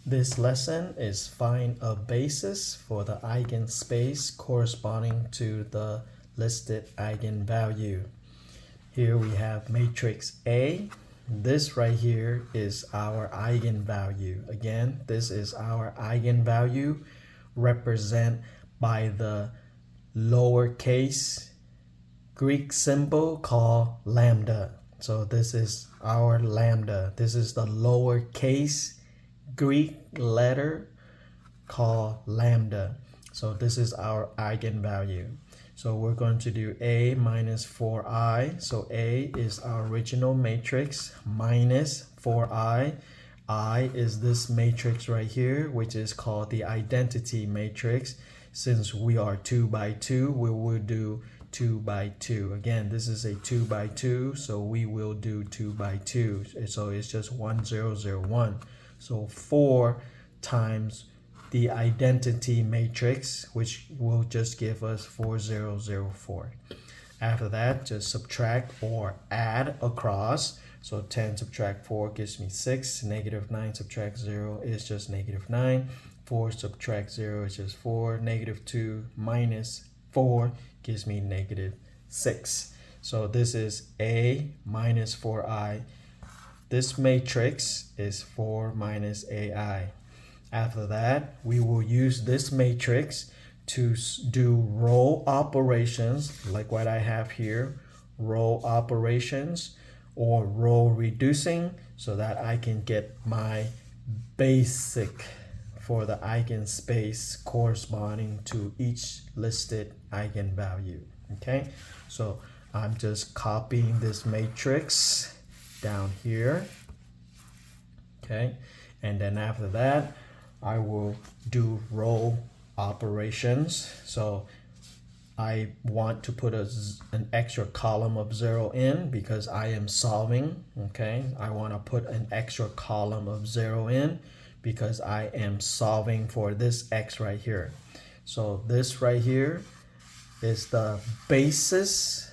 This lesson is find a basis for the eigenspace corresponding to the listed eigenvalue. Here we have matrix A. This right here is our eigenvalue. Again, this is our eigenvalue represented by the lowercase Greek symbol called lambda. So this is our lambda. This is the lowercase Greek letter called lambda. So this is our eigenvalue. So we're going to do A minus 4i. So A is our original matrix minus 4i. I is this matrix right here, which is called the identity matrix. Since we are 2 by 2, we will do 2 by 2. Again, this is a 2 by 2, so we will do 2 by 2. So it's just 1, 0, 0, 1. So 4 times the identity matrix, which will just give us 4, 0, 0, 4. After that, just subtract or add across. So 10 subtract 4 gives me 6. Negative 9 subtract 0 is just negative 9. 4 subtract 0 is just 4. Negative 2 minus 4 gives me negative 6. So this is A minus 4i. This matrix is 4 minus AI. After that, we will use this matrix to do row operations, like what I have here, row operations or row reducing, so that I can get my basic for the eigenspace corresponding to each listed eigenvalue. Okay, so I'm just copying this matrix down here. Okay, and then after that, I will do row operations. So I want to put an extra column of 0 in because I am solving. Okay, I want to put an extra column of 0 in because I am solving for this x right here. So this right here is the basis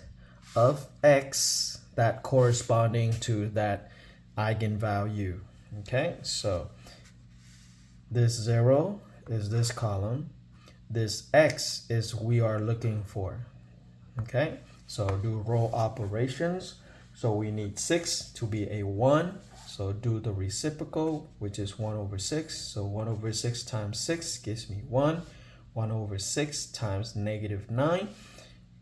of x that corresponding to that eigenvalue. Okay, so this 0 is this column. This x is we are looking for. Okay, so do row operations. So we need 6 to be a 1. So do the reciprocal, which is 1 over 6. So 1 over 6 times 6 gives me 1. 1 over 6 times negative 9,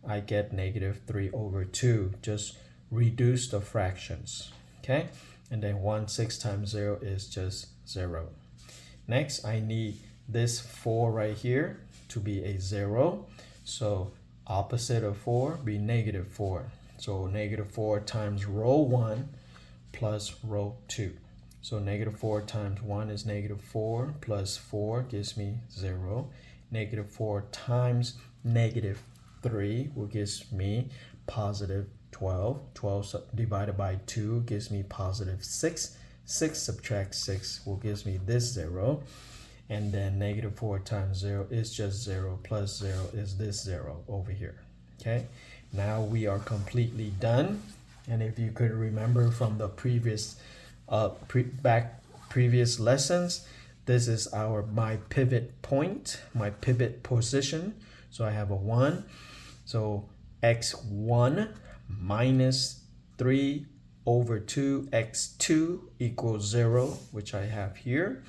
I get negative 3 over 2. Just reduce the fractions. Okay, and then 1 6 times 0 is just 0. Next, I need this 4 right here to be a 0. So opposite of 4 be negative 4. So negative 4 times row 1 plus row 2. So negative 4 times 1 is negative 4 plus 4 gives me 0. Negative 4 times negative 3 will give me positive 12. 12 divided by 2 gives me positive 6. 6 subtract 6 will give me this 0. And then negative 4 times 0 is just 0 plus 0 is this 0 over here. Okay, now we are completely done. And if you could remember from the previous previous lessons, this is my pivot point, my pivot position. So I have a 1. So x1 minus 3 over 2 x2 equals 0, which I have here.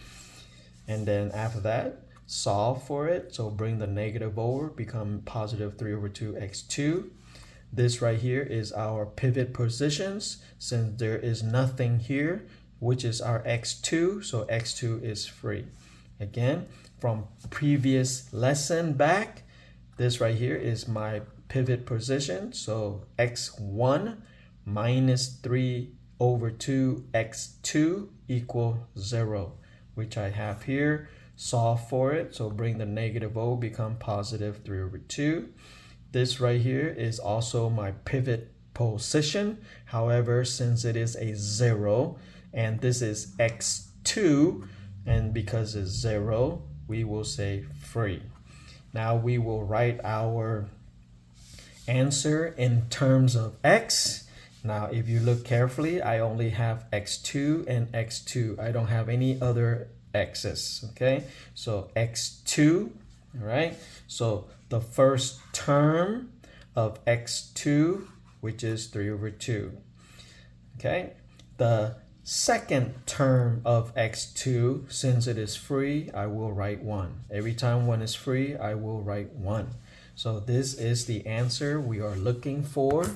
And then after that, solve for it. So bring the negative over, become positive 3 over 2 x2. This right here is our pivot positions. Since there is nothing here, which is our x2, so x2 is free. Again, from previous lesson back, this right here is my pivot position. So x1 minus 3 over 2 x2 equal 0, which I have here. Solve for it. So bring the negative o, become positive 3 over 2. This right here is also my pivot position. However, since it is a 0 and this is x2, and because it's 0, we will say free. Now we will write our answer in terms of x. Now if you look carefully, I only have x2 and x2. I don't have any other x's, okay? So x2, all right? So the first term of x2, which is 3 over 2, okay? The second term of x2, since it is free, I will write 1. Every time 1 is free, I will write 1. So this is the answer we are looking for.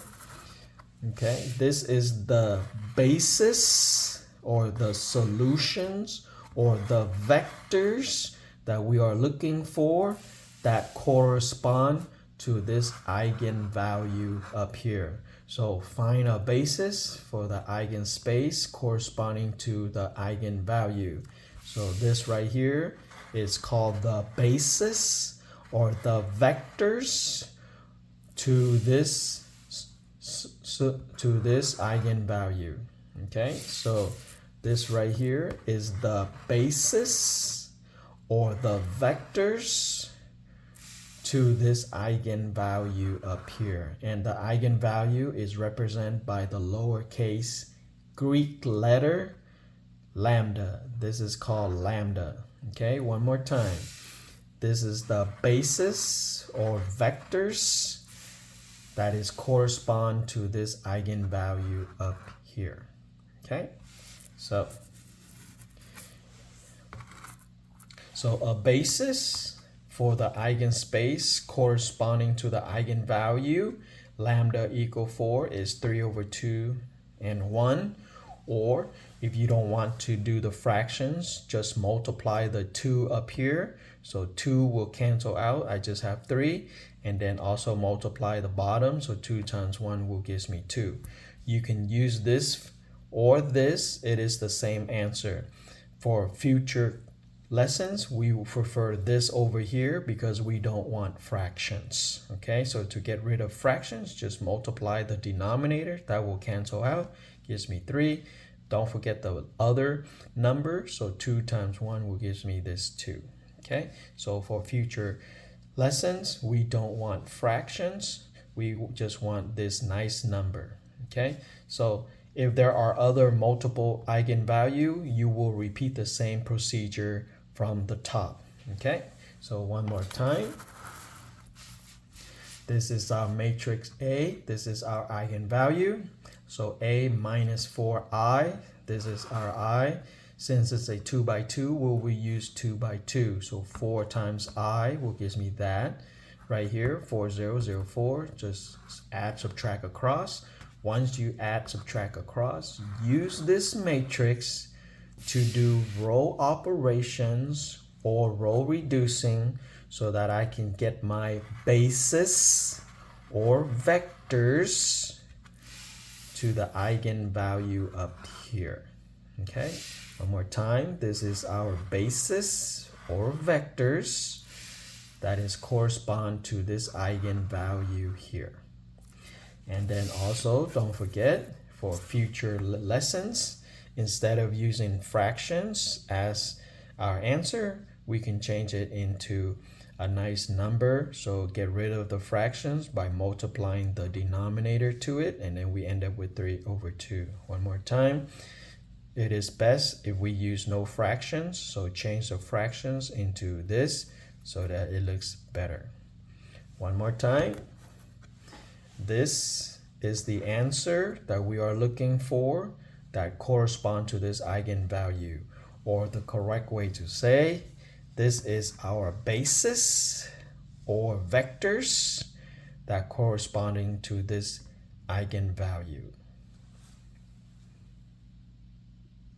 Okay, this is the basis or the solutions or the vectors that we are looking for that correspond to this eigenvalue up here. So find a basis for the eigenspace corresponding to the eigenvalue. So this right here is called the basis or the vectors to this eigenvalue. Okay, so this right here is the basis or the vectors to this eigenvalue up here, and the eigenvalue is represented by the lowercase Greek letter lambda. This is called lambda. Okay, one more time. This is the basis or vectors that is correspond to this eigenvalue up here. Okay, so a basis for the eigenspace corresponding to the eigenvalue lambda equal 4 is 3 over 2 and 1. Or if you don't want to do the fractions, just multiply the 2 up here. So 2 will cancel out. I just have 3. And then also multiply the bottom. So 2 times 1 will give me 2. You can use this or this. It is the same answer. For future lessons, we will prefer this over here because we don't want fractions. Okay, so to get rid of fractions, just multiply the denominator. That will cancel out. Gives me 3. Don't forget the other number. So 2 times 1 will give me this 2. Okay, so for future lessons, we don't want fractions. We just want this nice number. Okay, so if there are other multiple eigenvalue, you will repeat the same procedure from the top. Okay, so one more time. This is our matrix A. This is our eigenvalue. So A minus 4i. This is our I. Since it's a 2 by 2, we use 2 by 2. So 4 times I will give me that. Right here, 4004. Just add, subtract across. Once you add, subtract across, use this matrix to do row operations or row reducing so that I can get my basis or vectors to the eigenvalue up here. Okay, one more time. This is our basis or vectors that is correspond to this eigenvalue here. And then also don't forget, for future lessons, instead of using fractions as our answer, we can change it into a nice number. So get rid of the fractions by multiplying the denominator to it, and then we end up with 3 over 2. One more time. It is best if we use no fractions, so change the fractions into this so that it looks better. One more time. This is the answer that we are looking for that correspond to this eigenvalue, or the correct way to say, this is our basis or vectors that corresponding to this eigenvalue.